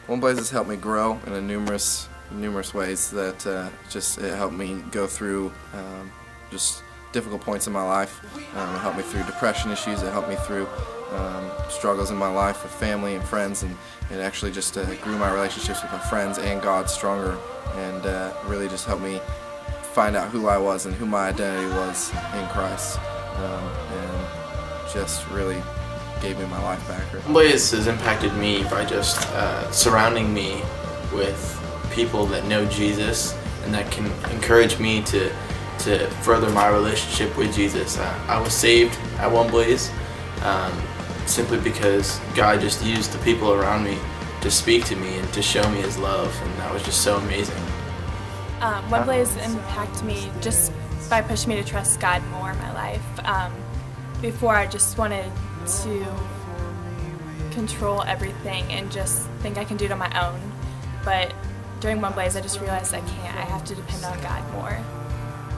OneBlaze has helped me grow in a numerous ways that it helped me go through just difficult points in my life. It helped me through depression issues. It helped me through struggles in my life with family and friends, and it actually just grew my relationships with my friends and God stronger, and really just helped me find out who I was and who my identity was in Christ, and just really gave me my life back. OneBlaze has impacted me by just surrounding me with people that know Jesus and that can encourage me to further my relationship with Jesus. I was saved at OneBlaze simply because God just used the people around me to speak to me and to show me His love, and that was just so amazing. OneBlaze impacted me just by pushing me to trust God more in my life. Before, I just wanted to control everything and just think I can do it on my own, but during OneBlaze I just realized I can't. I have to depend on God more.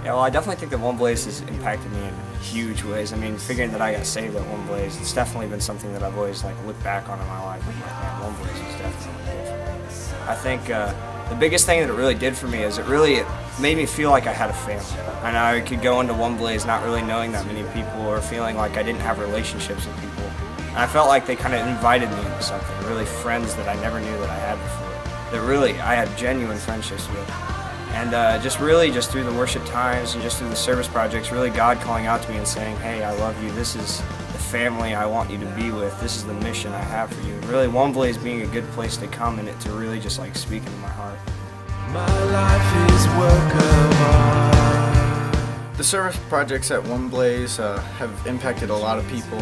Yeah, well, I definitely think that OneBlaze has impacted me in huge ways. I mean, figuring that I got saved at OneBlaze, it's definitely been something that I've always looked back on in my life. I'm like, man, OneBlaze was definitely good for me. I think the biggest thing that it really did for me is it made me feel like I had a family. And I could go into OneBlaze not really knowing that many people or feeling like I didn't have relationships with people. And I felt like they kind of invited me into something, really friends that I never knew that I had before, that really I had genuine friendships with. And just through the worship times and just through the service projects, really God calling out to me and saying, hey, I love you, this is the family I want you to be with, this is the mission I have for you. Really, OneBlaze being a good place to come and it to really just speak into my heart. My life is work of art. The service projects at OneBlaze have impacted a lot of people.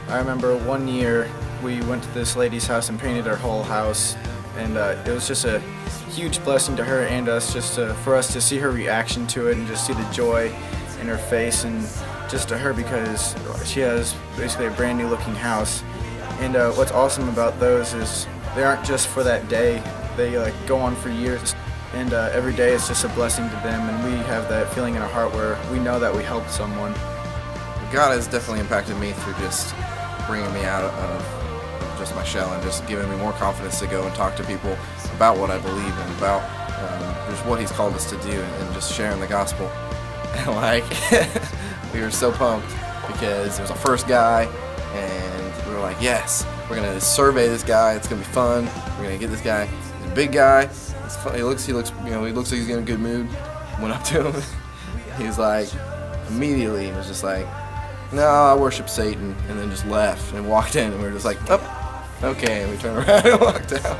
I remember one year we went to this lady's house and painted her whole house, and it was just a huge blessing to her and us, for us to see her reaction to it and just see the joy in her face, and just to her because she has basically a brand new looking house. And what's awesome about those is they aren't just for that day, they go on for years, and every day it's just a blessing to them, and we have that feeling in our heart where we know that we helped someone. God has definitely impacted me through just bringing me out of just my shell and just giving me more confidence to go and talk to people about what I believe and about just what He's called us to do, and just sharing the gospel. And we were so pumped because it was our first guy, and we were like, yes, we're gonna survey this guy. It's gonna be fun. We're gonna get this guy. He's a big guy. It's fun. He looks like he's in a good mood. Went up to him. He was like, immediately, he was just like, no, I worship Satan, and then just left and walked in, and we were just like, oh, okay, and we turned around and walked out.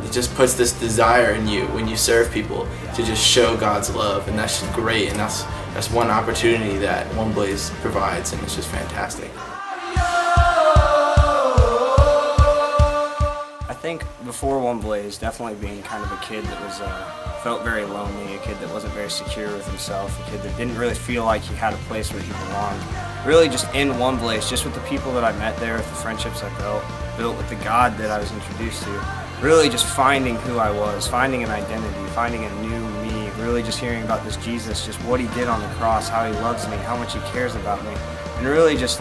It just puts this desire in you when you serve people to just show God's love, and that's just great, and that's one opportunity that OneBlaze provides, and it's just fantastic. I think before OneBlaze, definitely being kind of a kid that was felt very lonely, a kid that wasn't very secure with himself, a kid that didn't really feel like he had a place where he belonged. Really just in OneBlaze, just with the people that I met there, with the friendships I built with the God that I was introduced to, really just finding who I was, finding an identity, finding a new me, really just hearing about this Jesus, just what He did on the cross, how He loves me, how much He cares about me, and really just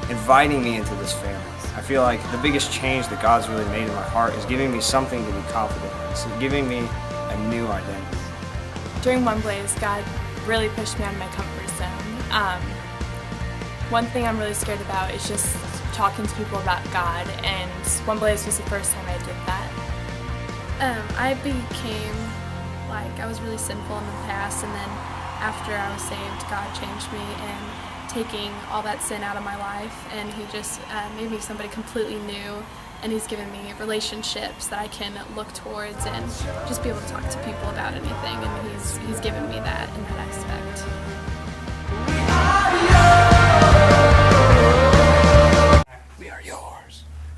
inviting me into this family. I feel like the biggest change that God's really made in my heart is giving me something to be confident in, so giving me a new identity. During OneBlaze, God really pushed me out of my comfort zone. One thing I'm really scared about is just talking to people about God, and OneBlaze was the first time I did that. I became, I was really sinful in the past, and then after I was saved, God changed me and taking all that sin out of my life, and He just made me somebody completely new, and He's given me relationships that I can look towards and just be able to talk to people about anything, and He's given me that, and that